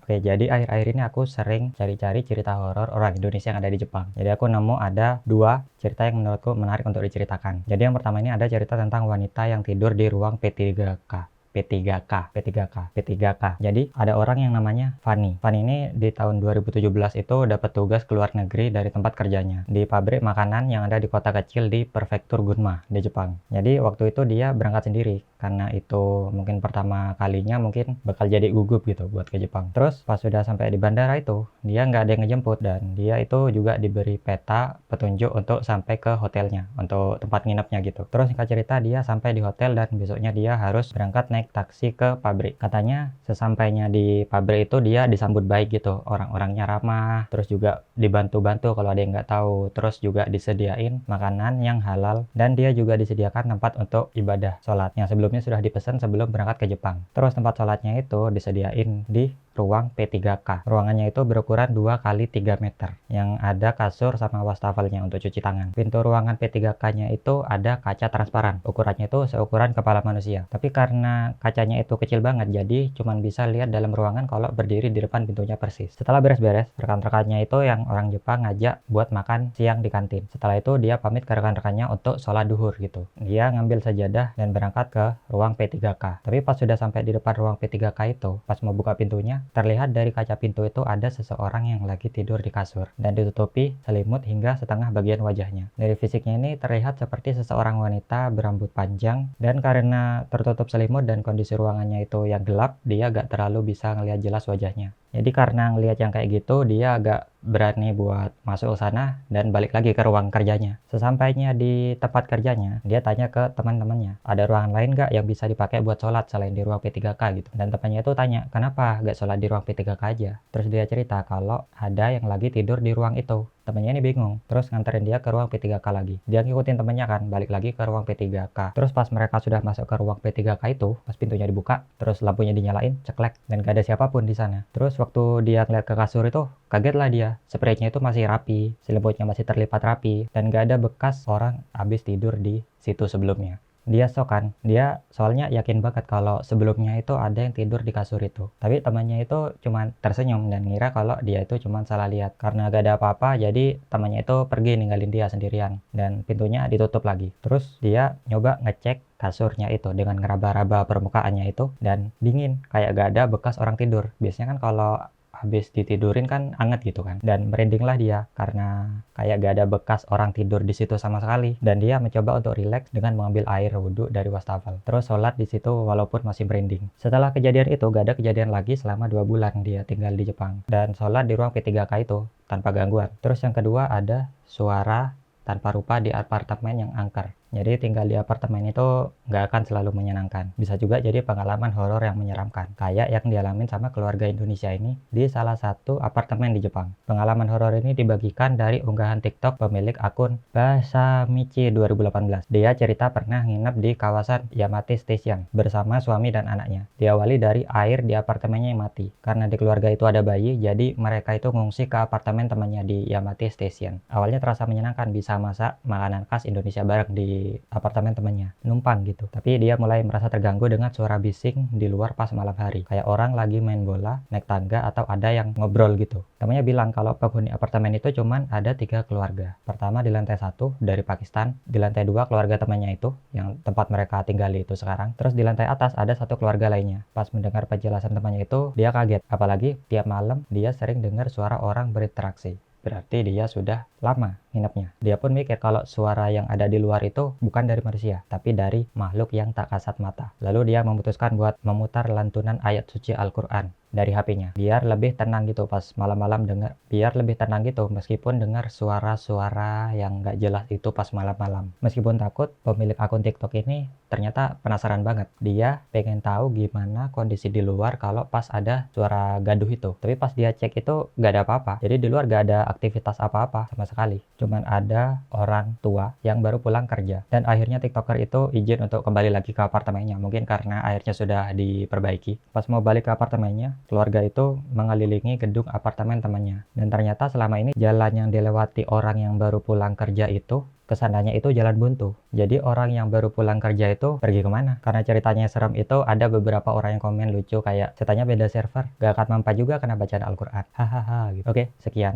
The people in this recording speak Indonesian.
Oke, jadi akhir-akhir ini aku sering cari-cari cerita horor orang Indonesia yang ada di Jepang. Jadi aku nemu ada dua cerita yang menurutku menarik untuk diceritakan. Jadi yang pertama ini ada cerita tentang wanita yang tidur di ruang P3K. P3K. Jadi ada orang yang namanya Fanny. Fanny ini di tahun 2017 itu dapat tugas ke luar negeri dari tempat kerjanya di pabrik makanan yang ada di kota kecil di prefektur Gunma di Jepang. Jadi waktu itu dia berangkat sendiri karena itu mungkin pertama kalinya mungkin bakal jadi gugup gitu buat ke Jepang. Terus pas sudah sampai di bandara itu dia nggak ada yang ngejemput dan dia itu juga diberi peta petunjuk untuk sampai ke hotelnya untuk tempat nginepnya gitu. Terus singkat cerita dia sampai di hotel dan besoknya dia harus berangkat naik taksi ke pabrik. Katanya sesampainya di pabrik itu dia disambut baik gitu, orang-orangnya ramah, terus juga dibantu-bantu kalau ada yang nggak tahu, terus juga disediain makanan yang halal dan dia juga disediakan tempat untuk ibadah sholat yang sebelumnya sudah dipesan sebelum berangkat ke Jepang. Terus tempat sholatnya itu disediain di ruang P3K. Ruangannya itu berukuran 2 kali 3 meter yang ada kasur sama wastafelnya untuk cuci tangan. Pintu ruangan P3K-nya itu ada kaca transparan. Ukurannya itu seukuran kepala manusia. Tapi karena kacanya itu kecil banget jadi cuman bisa lihat dalam ruangan kalau berdiri di depan pintunya persis. Setelah beres-beres, rekan-rekannya itu yang orang Jepang ngajak buat makan siang di kantin. Setelah itu dia pamit ke rekan-rekannya untuk sholat duhur gitu. Dia ngambil sajadah dan berangkat ke ruang P3K. Tapi pas sudah sampai di depan ruang P3K itu, pas mau buka pintunya, terlihat dari kaca pintu itu ada seseorang yang lagi tidur di kasur dan ditutupi selimut hingga setengah bagian wajahnya. Dari fisiknya ini terlihat seperti seseorang wanita berambut panjang dan karena tertutup selimut dan kondisi ruangannya itu yang gelap, dia agak terlalu bisa ngelihat jelas wajahnya. Jadi karena ngelihat yang kayak gitu, dia agak berani buat masuk ke sana dan balik lagi ke ruang kerjanya. Sesampainya di tempat kerjanya, dia tanya ke teman-temannya, ada ruangan lain nggak yang bisa dipakai buat sholat selain di ruang P3K gitu. Dan temannya itu tanya, kenapa nggak sholat di ruang P3K aja? Terus dia cerita kalau ada yang lagi tidur di ruang itu. Temennya ini bingung, terus nganterin dia ke ruang P3K lagi. Dia ngikutin temennya kan, balik lagi ke ruang P3K. Terus pas mereka sudah masuk ke ruang P3K itu, pas pintunya dibuka, terus lampunya dinyalain, ceklek, dan gak ada siapapun di sana. Terus waktu dia ngeliat ke kasur itu, kaget lah dia. Spraynya itu masih rapi, selimutnya masih terlipat rapi, dan gak ada bekas orang habis tidur di situ sebelumnya. Dia shock kan, dia soalnya yakin banget kalau sebelumnya itu ada yang tidur di kasur itu. Tapi temannya itu cuma tersenyum dan ngira kalau dia itu cuma salah lihat. Karena gak ada apa-apa, jadi temannya itu pergi ninggalin dia sendirian. Dan pintunya ditutup lagi. Terus dia nyoba ngecek kasurnya itu dengan ngeraba-raba permukaannya itu dan dingin, kayak gak ada bekas orang tidur. Biasanya kan kalau habis ditidurin kan anget gitu kan, dan merindinglah dia karena kayak gak ada bekas orang tidur di situ sama sekali. Dan dia mencoba untuk rileks dengan mengambil air wudhu dari wastafel, terus sholat di situ walaupun masih merinding. Setelah kejadian itu gak ada kejadian lagi selama 2 bulan dia tinggal di Jepang dan sholat di ruang P3K itu tanpa gangguan. Terus yang kedua ada suara tanpa rupa di apartemen yang angker. Jadi tinggal di apartemen itu nggak akan selalu menyenangkan. Bisa juga jadi pengalaman horor yang menyeramkan. Kayak yang dialamin sama keluarga Indonesia ini di salah satu apartemen di Jepang. Pengalaman horor ini dibagikan dari unggahan TikTok pemilik akun Basamichi 2018. Dia cerita pernah nginep di kawasan Yamate Station bersama suami dan anaknya. Diawali dari air di apartemennya yang mati. Karena di keluarga itu ada bayi, jadi mereka itu ngungsi ke apartemen temannya di Yamate Station. Awalnya terasa menyenangkan, bisa masak makanan khas Indonesia bareng di apartemen temannya, numpang gitu. Tapi dia mulai merasa terganggu dengan suara bising di luar pas malam hari, kayak orang lagi main bola, naik tangga, atau ada yang ngobrol gitu. Temannya bilang kalau penghuni apartemen itu cuman ada 3 keluarga. Pertama di lantai 1 dari Pakistan, di lantai 2 keluarga temannya itu yang tempat mereka tinggali itu sekarang, terus di lantai atas ada 1 keluarga lainnya. Pas mendengar penjelasan temannya itu, dia kaget, apalagi tiap malam dia sering dengar suara orang berinteraksi. Berarti dia sudah lama nginepnya. Dia pun mikir kalau suara yang ada di luar itu bukan dari manusia, tapi dari makhluk yang tak kasat mata. Lalu dia memutuskan buat memutar lantunan ayat suci Al-Quran dari HP-nya. Biar lebih tenang gitu pas malam-malam dengar. Biar lebih tenang gitu meskipun dengar suara-suara yang gak jelas itu pas malam-malam. Meskipun takut, pemilik akun TikTok ini ternyata penasaran banget. Dia pengen tahu gimana kondisi di luar kalau pas ada suara gaduh itu. Tapi pas dia cek itu gak ada apa-apa. Jadi di luar gak ada aktivitas apa-apa sama sekali. Cuman ada orang tua yang baru pulang kerja. Dan akhirnya TikToker itu izin untuk kembali lagi ke apartemennya. Mungkin karena airnya sudah diperbaiki. Pas mau balik ke apartemennya, keluarga itu mengelilingi gedung apartemen temannya. Dan ternyata selama ini jalan yang dilewati orang yang baru pulang kerja itu kesananya itu jalan buntu. Jadi orang yang baru pulang kerja itu pergi kemana? Karena ceritanya serem itu ada beberapa orang yang komen lucu kayak ceritanya beda server, gak akan mempan juga karena bacaan Al-Quran. Hahaha gitu. Oke, sekian.